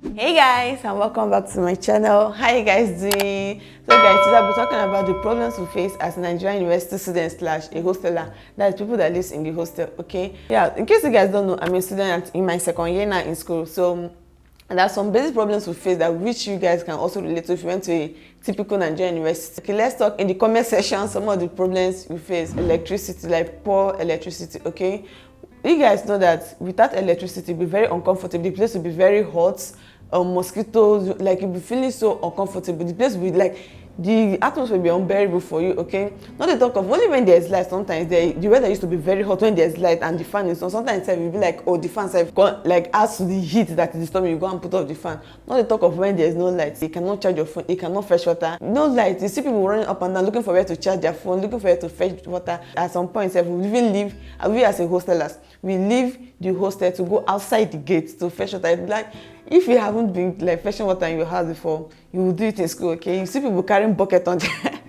Hey guys, and welcome back to my channel. How you guys doing? So guys, today I'll be talking about the problems we face as a Nigerian university student slash a hosteler. That is people that lives in the hostel, okay? Yeah, in case you guys don't know, I'm a student in my second year now in school. So there are some basic problems we face that which you guys can also relate to if you went to a typical Nigerian university. Okay, let's talk in the comment section some of the problems we face. Electricity, like poor electricity, okay? You guys know that without electricity, it'll be very uncomfortable. The place will be very hot. Mosquitoes, like you'll be feeling so uncomfortable. The place will be like, the atmosphere will be unbearable for you, okay? Not to talk of only when there's light. Sometimes the weather used to be very hot when there's light and the fan is on. Sometimes you'll be like, oh, the fan like adds to the heat that is disturbing you, go and put off the fan. Not to talk of when there's no light. You cannot charge your phone, you cannot fetch water. No light. You see people running up and down looking for where to charge their phone, looking for where to fetch water. At some point, we even leave, we as a hostelers, we leave the hostel to go outside the gate to fetch water. It's like, if you haven't been like fetching water in your house before, you will do it in school, okay? You see people carrying bucket on their head.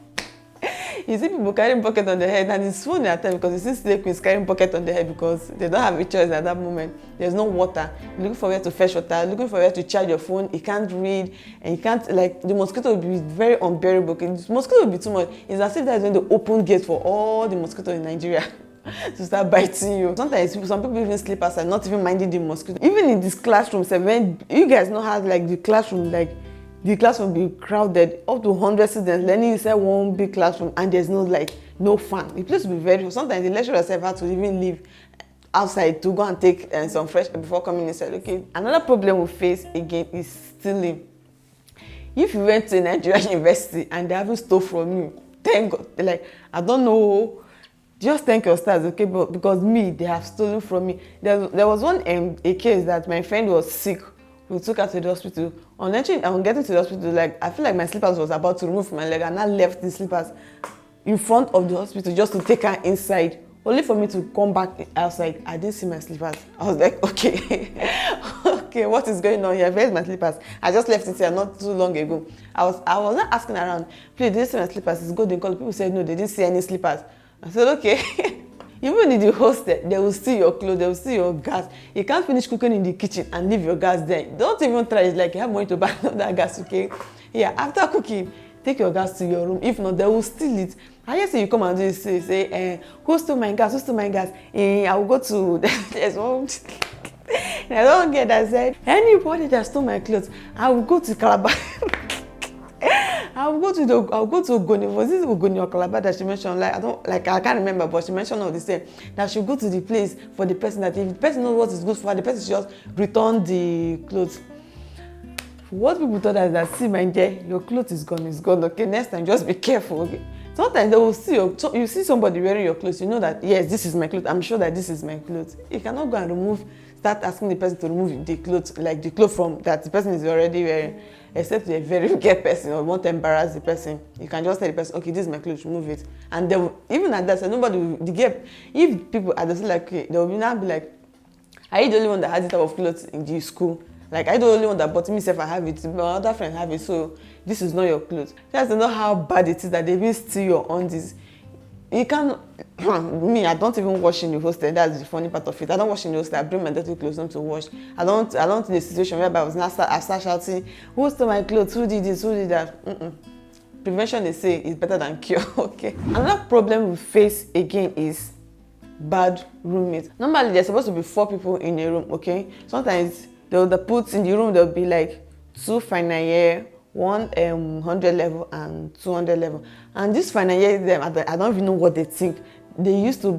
You see people carrying bucket on their head, and it's funny at times because you see slave queens carrying bucket on their head because they don't have a choice at that moment. There's no water. You're looking for where to fetch water, looking for where to charge your phone. You can't read, and you can't, like, the mosquito will be very unbearable. Okay? The mosquito will be too much. It's as if that is when they open gate for all the mosquitoes in Nigeria to start biting you. Sometimes some people even sleep outside, not even minding the mosquito. Even in this classroom, when you guys know how like the classroom be crowded, up to 100 students learning inside one big classroom, and there's no light, no fan. The place will be very hot. Sometimes the lecturers have to even leave outside to go and take some fresh air before coming inside. Okay. Another problem we face again is stealing. If you went to a Nigerian university and they haven't stole from you, thank God. Like, I don't know. Just thank your stars, okay? But because me, they have stolen from me. There was a case that my friend was sick. We took her to the hospital. On getting to the hospital, like, I feel like my slippers was about to remove from my leg, and I left the slippers in front of the hospital just to take her inside, only for me to come back outside. I didn't see my slippers. I was like, okay, okay, what is going on here? Where's my slippers? I just left it here not too long ago. I was not asking around, please, did you see my slippers? It's golden color. People said no, they didn't see any slippers. I said, okay. Even in the hostel, they will steal your clothes, they will steal your gas. You can't finish cooking in the kitchen and leave your gas there. Don't even try. It's like you have money to buy another gas, okay? Yeah, after cooking, take your gas to your room. If not, they will steal it. I just say you come and do this, say, who stole my gas? Who stole my gas? I will go to, there's one. I don't get that said, anybody that stole my clothes, I will go to Calabar. I'll go to Ogoni. Was this Ogoni or Calabar that she mentioned? Like I can't remember, but she mentioned all the same. That she'll go to the place for the person, that if the person knows what is good for her, the person should just return the clothes. What people thought is that, see my dear, your clothes is gone, okay? Next time just be careful, okay? Sometimes they will see you see somebody wearing your clothes, you know that yes, this is my clothes. I'm sure that this is my clothes. You cannot go and start asking the person to remove the clothes, like the clothes from that the person is already wearing. Except you're a very wicked person or want to embarrass the person, you can just tell the person, okay, this is my clothes, remove it. And they will, even at that, so nobody will, if people are just like, okay, they will now be like, are you the only one that has this type of clothes in the school? Like, are you the only one that bought me? Myself, I have it, my other friend have it, so this is not your clothes. Just to know how bad it is that they even steal your undies. You can me, I don't even wash in the hostel. That's the funny part of it. I don't wash in the hostel. I bring my dirty clothes home to wash. I don't in a situation whereby I start shouting, who stole my clothes? Who did this? Who did that? Prevention, they say, is better than cure. Okay. Another problem we face again is bad roommates. Normally, there's supposed to be 4 people in a room. Okay. Sometimes they'll put in the room, there'll be like 2 final year, 100 level and 200 level, and this final year them, I don't even know what they think. They used to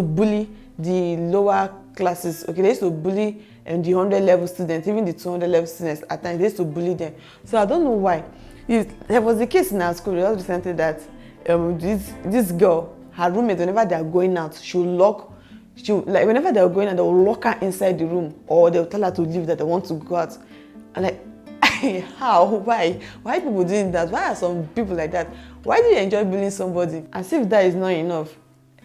bully the lower classes. Okay, they used to bully the 100 level students, even the 200 level students. At times they used to bully them. So I don't know why. There was a case in our school just recently that this girl, her roommate, whenever they are going out, whenever they are going out, they will lock her inside the room, or they will tell her to leave, that they want to go out. And like, how? Why people doing that? Why are some people like that? Why do you enjoy bullying somebody? As if that is not enough.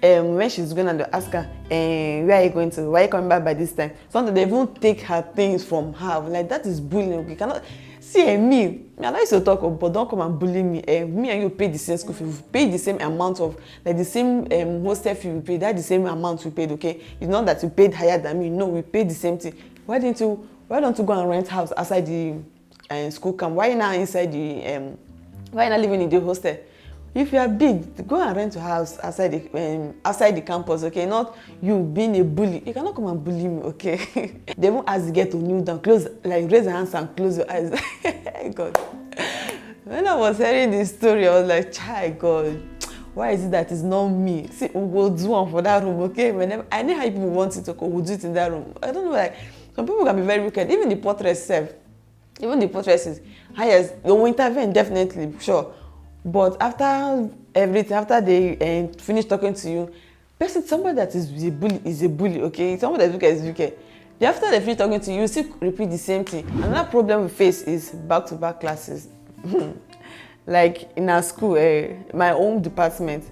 When she's going and they ask her, where are you going to? Why are you coming back by this time? Sometimes they even take her things from her. Like, that is bullying. You cannot see me. I like to talk, but don't come and bully me. Me and you pay the same school fee. We pay the same amount of, like the same hostel fee we pay. That's the same amount we paid. Okay, it's not that you paid higher than me. No, we paid the same thing. Why didn't you why don't you go and rent house outside the school camp? Why now inside the why not living in the hostel? If you are big, go and rent a house outside the campus, okay? Not you being a bully. You cannot come and bully me, okay? They won't ask you get to kneel down, close, like raise your hands and close your eyes. God. When I was hearing this story, I was like, "Chai, God, why is it that it's not me? See, we'll do one for that room, okay? Whenever I know how people want it to go, we'll do it in that room. I don't know, like some people can be very wicked. Even the portraits self, even the portraits, highest, they will intervene definitely, sure. But after everything, after they finish talking to you, person, somebody that is a bully, okay? Somebody that's wicked is wicked. After they finish talking to you, you still repeat the same thing. Another problem we face is back-to-back classes. Like in our school, my own department,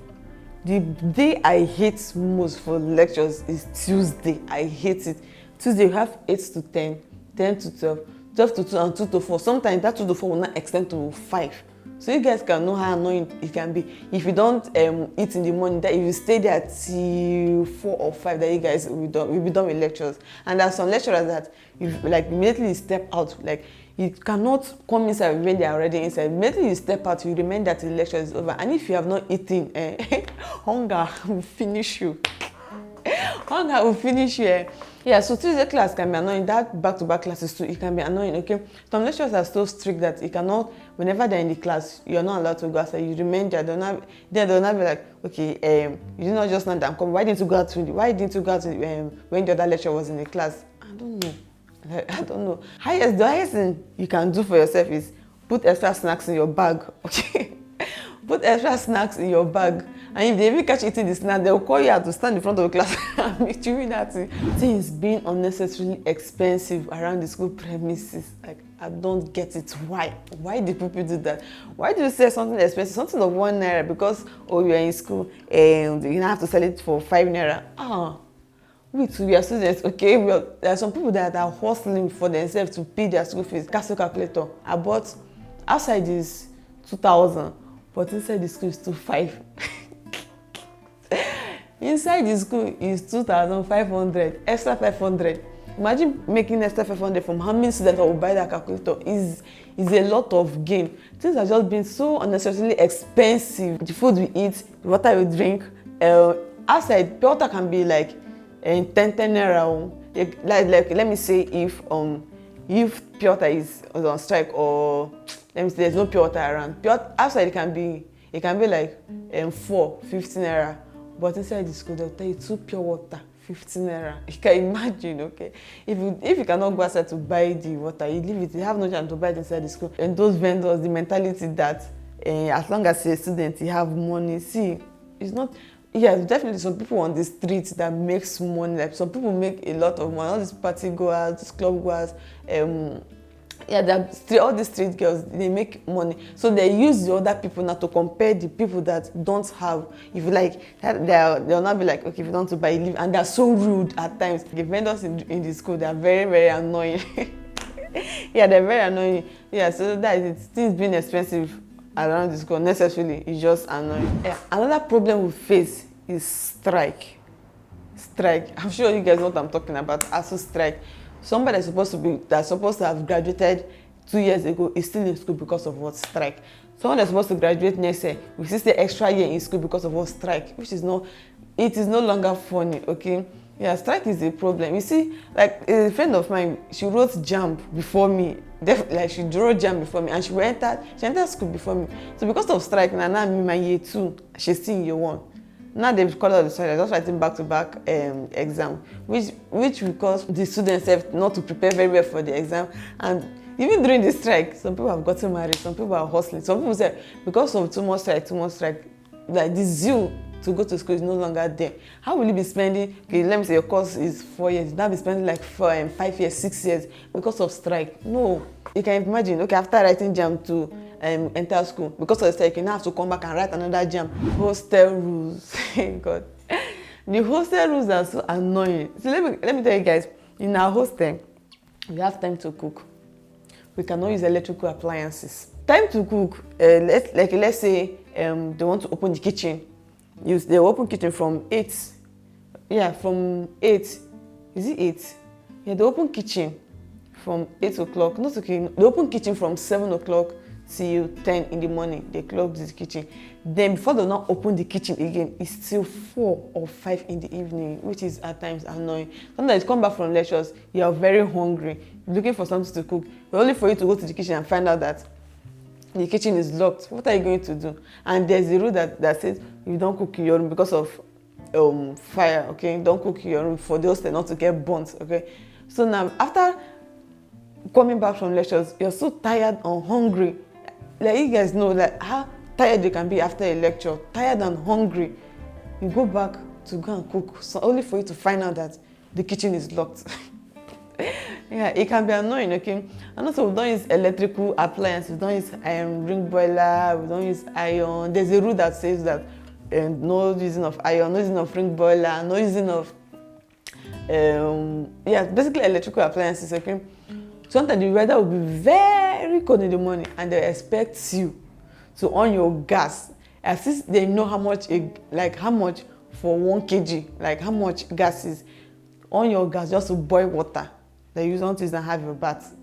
the day I hate most for lectures is Tuesday. I hate it. Tuesday you have 8 to 10, 10 to 12, 12 to 2, and 2 to 4. Sometimes that 2 to 4 will not extend to 5. So you guys can know how annoying it can be. If you don't eat in the morning, that if you stay there till 4 or 5, that you guys will be done with lectures. And there are some lecturers that you like immediately step out, like you cannot come inside when they are already inside. Immediately you step out, you remain that the lecture is over. And if you have not eaten, hunger will finish you. Hunger will finish you. Yeah, so Tuesday class can be annoying. That back-to-back classes too, it can be annoying, okay? Some lecturers are so strict that you cannot, whenever they're in the class, you're not allowed to go outside. You remain there. They'll not be like, okay, you did not just know that I'm coming. Why didn't you go out when the other lecturer was in the class? I don't know. I don't know. The highest thing you can do for yourself is put extra snacks in your bag, okay? Put extra snacks in your bag. And if they even catch eating the snack, they'll call you out to stand in front of the class and make you with that thing. Things being unnecessarily expensive around the school premises. Like, I don't get it. Why? Why do people do that? Why do you sell something expensive, something of 1 naira because, oh, you're in school and you have to sell it for 5 naira? We are students, okay? There are some people that are hustling for themselves to pay their school fees. Castle calculator. I bought outside is 2,000, but inside the school is 2,500. Inside the school is 2,500, extra 500. Imagine making extra 500 from how many students will buy that calculator is a lot of gain. Things are just being so unnecessarily expensive. The food we eat, the water we drink. Outside, pure water can be like 10 naira. Like let me say if pure water is on strike, or let me say there's no pure water around. Outside it can be like 15 naira. But inside the school, they'll tell you 2 pure water, 15 naira. You can imagine, okay? If you cannot go outside to buy the water, you leave it. You have no chance to buy it inside the school. And those vendors, the mentality that as long as you're a student, you have money. See, it's not. Yeah, definitely some people on the streets that makes money. Like some people make a lot of money. All these party goers, these club goers, all these street girls, they make money. So they use the other people now to compare the people that don't have. If you like, they'll not be like, okay, if you don't want to buy, leave. And they're so rude at times. The vendors in the school, they're very, very annoying. Yeah, they're very annoying. Yeah, so that is it. Things being expensive around the school necessarily is just annoying. Yeah. Another problem we face is strike. I'm sure you guys know what I'm talking about. ASU strike. Somebody that's supposed to have graduated 2 years ago is still in school because of what? Strike. Someone that's supposed to graduate next year will still stay extra year in school because of what? Strike. It is no longer funny, okay? Yeah, strike is a problem. You see, like a friend of mine, she wrote JAMB before me. Like she wrote JAMB before me, and she entered school before me. So because of strike, now I'm in my year 2, she's still in year 1. Now they've called out the students, just writing back-to-back exam, which because the students have not to prepare very well for the exam. And even during the strike, some people have gotten married, some people are hustling. Some people say because of too much strike, like the zeal to go to school is no longer there. How will you be spending, okay, let me say your course is 4 years, now be spending like 5 years, 6 years because of strike? No. You can imagine, okay, after writing JAMB to enter school, because of the strike, you now have to come back and write another JAMB. Hostel rules. God. The hostel rules are so annoying. So let me tell you guys, in our hostel, we have time to cook. We cannot use electrical appliances. Time to cook, let's say they want to open the kitchen. They open kitchen from 8. Yeah, from 8. Is it 8? Yeah, they open kitchen from 8 o'clock. Not okay, they open kitchen from 7 o'clock till 10 in the morning. They close the kitchen. Then before they not open the kitchen again, it's still 4 or 5 in the evening, which is at times annoying. Sometimes you come back from lectures, you are very hungry, looking for something to cook, but only for you to go to the kitchen and find out that the kitchen is locked. What are you going to do? And there's a rule that says you don't cook in your room because of fire, okay? Don't cook in your room for the hostel not to get burnt, okay? So now, after coming back from lectures, you're so tired and hungry. Like, you guys know like how tired you can be after a lecture, tired and hungry. You go back to go and cook, so only for you to find out that the kitchen is locked. Yeah, it can be annoying, okay? And also, we don't use electrical appliances, we don't use ring boiler, we don't use iron. There's a rule that says that no using of iron, no using of ring boiler, no using of basically electrical appliances, okay? Sometimes the weather will be very cold in the morning and they expect you to on your gas. At least they know how much for 1 kg, like how much gas is on your gas just to boil water. They use on and have your bath.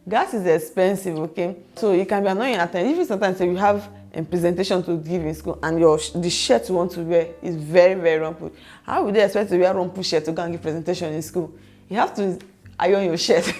Gas is expensive, okay? So it can be annoying at times. Even sometimes if you have a presentation to give in school and the shirt you want to wear is very, very rumpled. How would they expect to wear rumpled shirt to go and give presentation in school? You have to iron your shirt.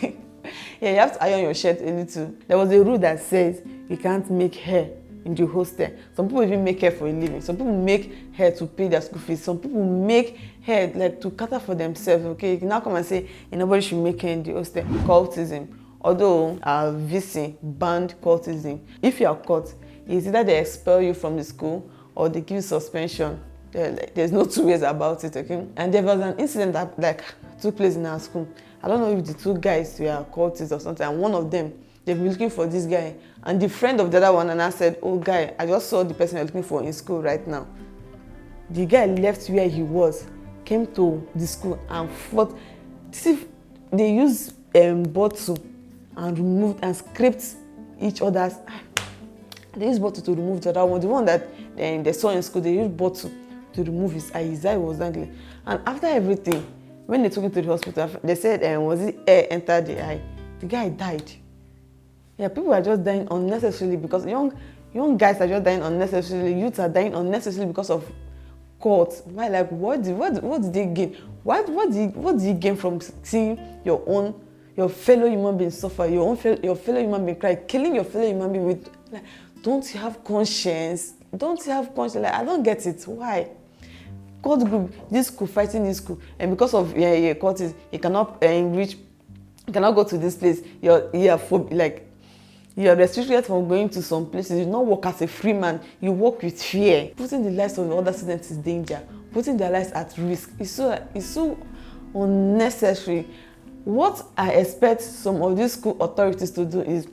Yeah, you have to iron your shirt a little. There was a rule that says you can't make hair in the hostel. Some people even make hair for a living. Some people make hair to pay their school fees. Some people make hair like to cater for themselves, okay? You can now come and say nobody should make hair in the hostel. Cultism. Although our VC banned cultism. If you are caught, it's either they expel you from the school or they give you suspension. There's no two ways about it, okay? And there was an incident that took place in our school. I don't know if the two guys were cultists or something, and one of them, they've been looking for this guy. And the friend of the other one and I said, oh guy, I just saw the person you're looking for in school right now. The guy left where he was, came to the school and fought. See, they used bottle and removed and scraped each other's. They used bottle to remove the other one. The one that they saw in school, they used bottle to remove his eye. His eye was dangling. And after everything, when they took him to the hospital, they said, was it air entered the eye? The guy died. Yeah, people are just dying unnecessarily because young guys are just dying unnecessarily. Youths are dying unnecessarily because of cults. Why? Like, what did they gain? What did you gain from seeing your fellow human being suffer, your fellow human being cry, killing your fellow human being with, like, don't you have conscience? Don't you have conscience? Like, I don't get it. Why? Cult group, this school fighting this school, and because of cultism, you cannot you cannot go to this place. You're restricted from going to some places. You don't work as a free man. You work with fear. Putting the lives of the other students is danger. Putting their lives at risk. It's so unnecessary. What I expect some of these school authorities to do is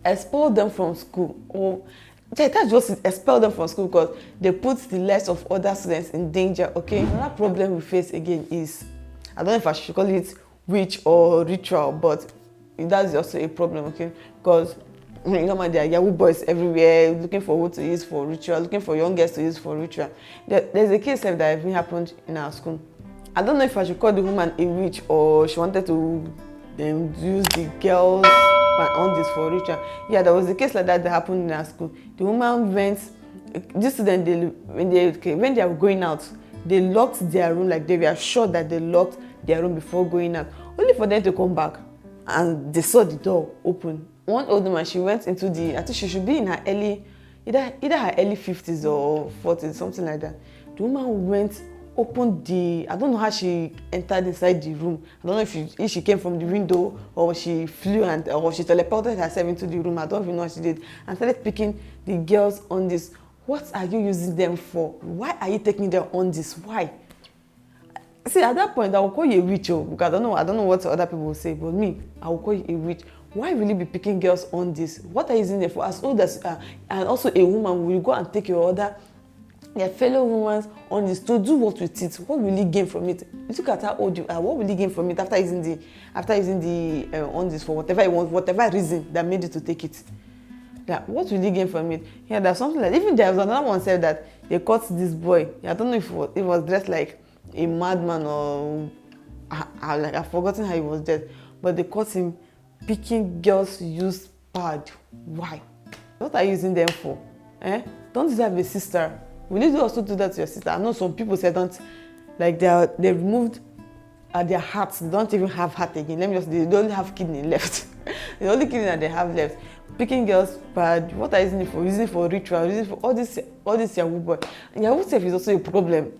expel them from school, or that's just expel them from school because they put the lives of other students in danger, okay? Another problem we face again is, I don't know if I should call it witch or ritual, but that's also a problem, okay? Because there are Yahoo boys everywhere looking for who to use for ritual, looking for young girls to use for ritual. There's a case that even happened in our school. I don't know if I should call the woman a witch or she wanted to use the girls on this for ritual. Yeah, there was a case like that happened in our school. The woman went, this student, when they were going out, they locked their room, like they were sure that they locked their room before going out, only for them to come back and they saw the door open. One old woman, she went into I think she should be in her either her early 50s or 40s, something like that. The woman went, opened I don't know how she entered inside the room. I don't know if she came from the window or she flew or she teleported herself into the room. I don't even know what she did. And started picking the girls on this. What are you using them for? Why are you taking them on this? Why? See, at that point, I will call you a witch, because I don't know what other people will say, but me, I will call you a witch. Why will you be picking girls on this? What are you using them for? As old as you are, and also a woman, will you go and take your fellow women on this to do what with it? What will you gain from it? Look at how old you are. What will you gain from it after using the on this for whatever you want, whatever reason that made you to take it? Yeah, what will you gain from it? Yeah, there's something like, even there was another one said that they caught this boy. Yeah, I don't know if it was dressed like a madman or I've forgotten how he was dead, but they caught him picking girls' used pad. Why? What are you using them for? Don't you have a sister? Will you also do that to your sister? I know some people say don't, like they removed their hearts. They don't even have heart again. They don't have kidney left. The only kidney that they have left. Picking girls pad. What are you using it for? Using it for ritual. Using it for all this Yahoo boy. And Yahoo self is also a problem,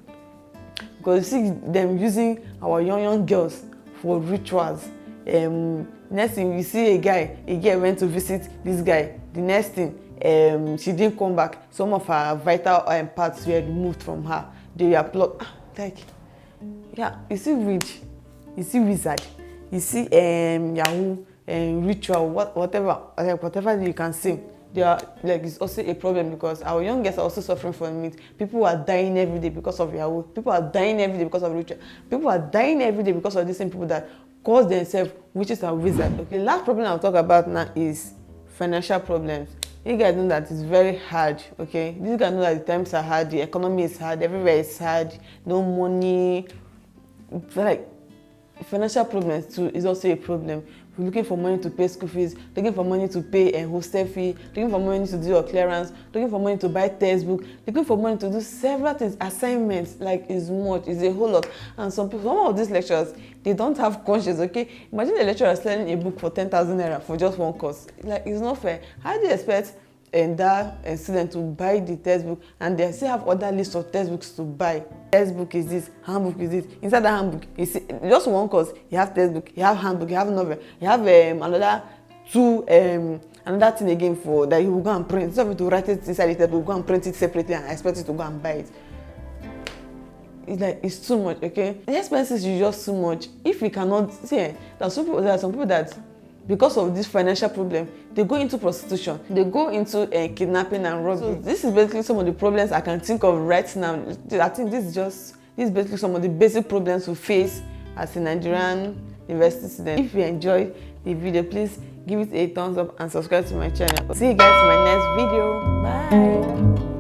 because you see them using our young girls for rituals. Next thing, you see a girl went to visit this guy. The next thing, she didn't come back. Some of her vital parts were removed from her. They were plucked. Like, yeah, you see witch, you see wizard, you see Yahoo, ritual, whatever you can see. They are like, it's also a problem, because our young girls are also suffering from it. People are dying every day because of Yahoo. People are dying every day because of ritual. People are dying every day because of the same people that cause themselves witches and wizards. Okay, the last problem I'll talk about now is financial problems. You guys know that it's very hard. Okay, these guys know that the times are hard, the economy is hard, everywhere is hard, no money. Like, financial problems too is also a problem. You're looking for money to pay school fees, looking for money to pay a hostel fee, looking for money to do your clearance, looking for money to buy textbook, looking for money to do several things, assignments. Like, it's a whole lot. And some of these lecturers, they don't have conscience. Okay, imagine a lecturer selling a book for 10,000 naira for just one course. Like, it's not fair. How do you expect that student to buy the textbook, and they still have other lists of textbooks to buy? Textbook is this, handbook is this. Inside that handbook, you see, just one course, you have textbook, you have handbook, you have novel, you have another thing again for that you will go and print. Instead of you to write it inside the textbook, go and print it separately and expect you to go and buy it. It's like, it's too much. Okay, the expenses is just too much. If we cannot see, there are some people that, because of this financial problem, they go into prostitution, they go into kidnapping and robbery. So this is basically some of the problems I can think of right now. I think this is basically some of the basic problems we face as a Nigerian university student. If you enjoyed the video, please give it a thumbs up and subscribe to my channel. See you guys in my next video. Bye.